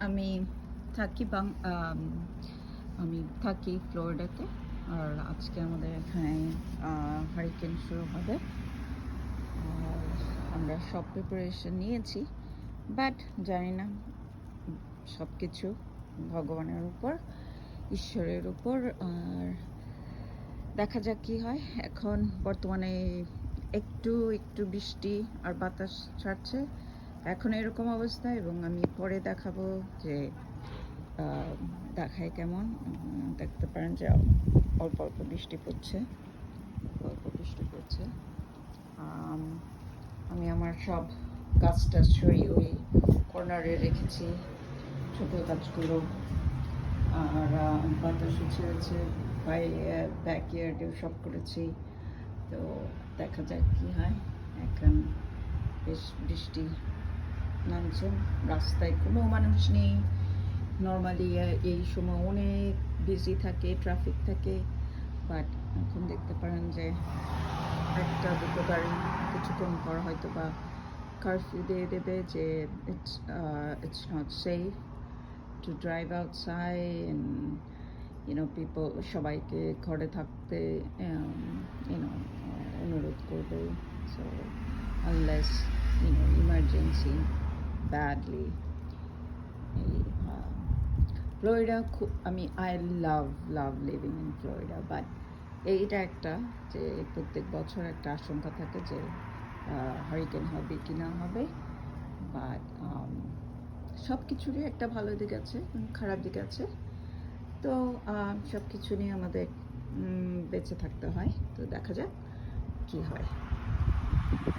আমি থাকি আমি থাকি ফ্লোরিডাতে। আর আজকে আমাদের এখানে হারিকেন শুরু হবে। আর আমরা সব প্রিপারেশন নিয়েছি, বাট জানি না, সব কিছু ভগবানের উপর, ঈশ্বরের উপর। আর দেখা যাক কি হয়। এখন বর্তমানে একটু একটু বৃষ্টি আর বাতাস ছাড়ছে এখন এরকম অবস্থা, এবং আমি পরে দেখাবো যে দেখায় কেমন। দেখতে পারেন যে অল্প অল্প বৃষ্টি পড়ছে, আমি আমার সব গাছ টাছ সরিয়ে ওই কর্নারে রেখেছি, ছোট গাছগুলো। আর বাতাসও ছেড়েছে, ব্যাকইয়ার্ডেও সব করেছি। তো দেখা যাক কি হয়। এখন বেশ বৃষ্টি নামছে, রাস্তায় কোনো মানুষ নেই। নর্মালি এই সময় অনেক বিজি থাকে, ট্রাফিক থাকে, বাট এখন দেখতে পারেন যে একটা দুটো গাড়ি কিছুক্ষণ পর হয়তো বা কারফিউ দিয়ে দেবে যে it's not safe to drive outside, and people সবাইকে ঘরে থাকতে অনুরোধ করবে। So unless emergency badly. Florida I love living in Florida, but এইটা একটা যে প্রত্যেক বছর একটা আশঙ্কা থাকে যে হারিকেন হবে কি না হবে। বাট সব কিছুরই একটা ভালো দিক আছে, খারাপ দিক আছে। তো সব কিছু নিয়ে আমাদের বেঁচে থাকতে হয়। তো দেখা যাক কি হয়।